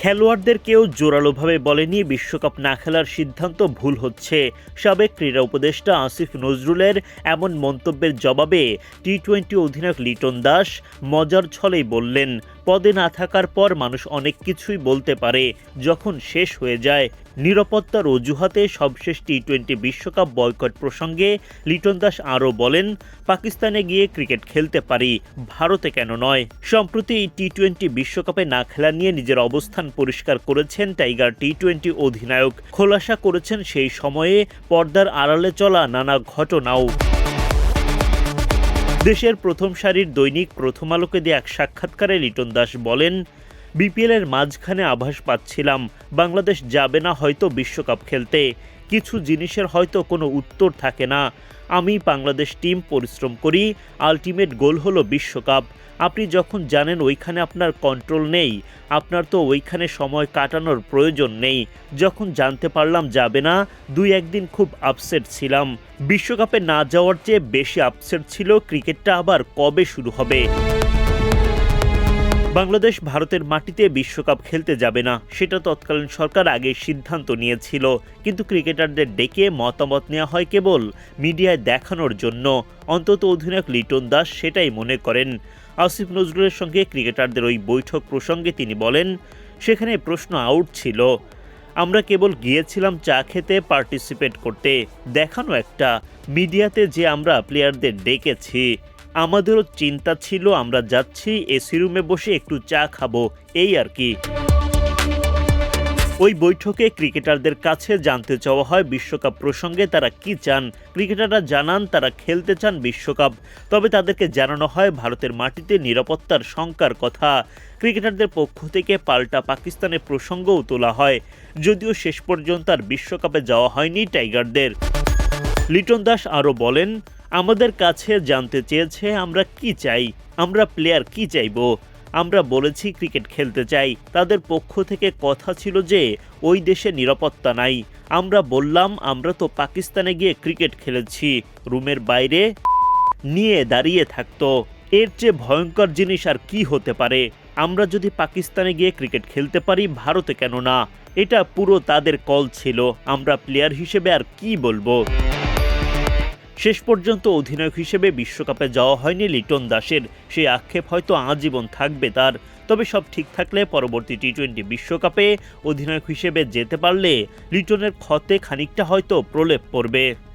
খেলোয়াড়দের কেউ জোরালোভাবে বলেনি বিশ্বকাপ না খেলার সিদ্ধান্ত ভুল হচ্ছে। সাবেক ক্রীড়া উপদেষ্টা আসিফ নজরুলের এমন মন্তব্যের জবাবে টি-20 অধিনায়ক লিটন দাস মজার ছলেই বললেন, পদে না থাকার পর মানুষ অনেক কিছুই বলতে পারে, যখন শেষ হয়ে যায়। নিরাপত্তার অজুহাতে সবশেষ টি-20 বিশ্বকাপ বয়কট প্রসঙ্গে লিটন দাস আরও বলেন, পাকিস্তানে গিয়ে ক্রিকেট খেলতে পারি, ভারতে কেন নয়। সম্প্রতি টি-20 বিশ্বকাপে না খেলা নিয়ে নিজের অবস্থান পরিষ্কার করেছেন টাইগার টি-20 অধিনায়ক। খোলাসা করেছেন সেই সময়ে পর্দার আড়ালে চলা নানা ঘটনাও। দেশের প্রথম সারির দৈনিক প্রথম আলোকে দেয়া এক সাক্ষাৎকারে লিটন দাস বলেন, বিপিএলের মাঝখানে আভাস পাচ্ছিলাম বাংলাদেশ যাবে না হয়তো বিশ্বকাপ খেলতে। কিছু জিনিসের হয়তো কোনো উত্তর থাকে না। আমি বাংলাদেশ টিম পরিশ্রম করি, আলটিমেট গোল হলো বিশ্বকাপ। আপনি যখন জানেন ওইখানে আপনার কন্ট্রোল নেই, আপনার তো ওইখানে সময় কাটানোর প্রয়োজন নেই। যখন জানতে পারলাম যাবে না, 2-1 দিন খুব আপসেট ছিলাম। বিশ্বকাপে না যাওয়ার চেয়ে বেশি আপসেট ছিল ক্রিকেটটা আবার কবে শুরু হবে। বাংলাদেশ ভারতের মাটিতে বিশ্বকাপ খেলতে যাবে না, সেটা তৎকালীন সরকার আগে সিদ্ধান্ত নিয়েছিল। কিন্তু ক্রিকেটারদের ডেকে মতামত নেওয়া হয় কেবল মিডিয়ায় দেখানোর জন্য। অন্তত অধিনায়ক লিটন দাস সেটাই মনে করেন। আসিফ নজরুলের সঙ্গে ক্রিকেটারদের ওই বৈঠক প্রসঙ্গে তিনি বলেন, সেখানে প্রশ্ন আউট ছিল। আমরা কেবল গিয়েছিলাম চা খেতে, পার্টিসিপেট করতে, দেখানো একটা। মিডিয়াতে যে আমরা প্লেয়ারদের ডেকেছি, আমাদেরও চিন্তা ছিল আমরা যাচ্ছি এসি রুমে বসে একটু চা খাবো, এই আর কি। ওই বৈঠকে ক্রিকেটারদের কাছে জানতে চাওয়া হয় বিশ্বকাপ প্রসঙ্গে তারা কি চান। ক্রিকেটাররা জানান তারা খেলতে চান বিশ্বকাপ, তবে তাদেরকে জানানো হয় ভারতের মাটিতে নিরাপত্তার শঙ্কার কথা। ক্রিকেটারদের পক্ষ থেকে পাল্টা পাকিস্তানের প্রসঙ্গও তোলা হয়, যদিও শেষ পর্যন্ত আর বিশ্বকাপে যাওয়া হয়নি টাইগারদের। লিটন দাস আরও বলেন, আমাদের কাছে জানতে চেয়েছে আমরা কি চাই, আমরা প্লেয়ার কি চাইব। আমরা বলেছি ক্রিকেট খেলতে চাই। তাদের পক্ষ থেকে কথা ছিল যে ওই দেশে নিরাপত্তা নাই। আমরা বললাম আমরা তো পাকিস্তানে গিয়ে ক্রিকেট খেলেছি, রুমের বাইরে নিয়ে দাঁড়িয়ে থাকতো। এর চেয়ে ভয়ঙ্কর জিনিস আর কি হতে পারে। আমরা যদি পাকিস্তানে গিয়ে ক্রিকেট খেলতে পারি, ভারতে কেন না। এটা পুরো তাদের কল ছিল। আমরা প্লেয়ার হিসেবে আর কি বলবো। শেষ পর্যন্ত অধিনায়ক হিসেবে বিশ্বকাপে যাওয়া হয়নি লিটন দাসের। সেই আক্ষেপ হয়তো আজীবন থাকবে তার। তবে সব ঠিক থাকলে পরবর্তী টি-20 বিশ্বকাপে অধিনায়ক হিসেবে যেতে পারলে লিটনের ক্ষতে খানিকটা হয়তো প্রলেপ পড়বে।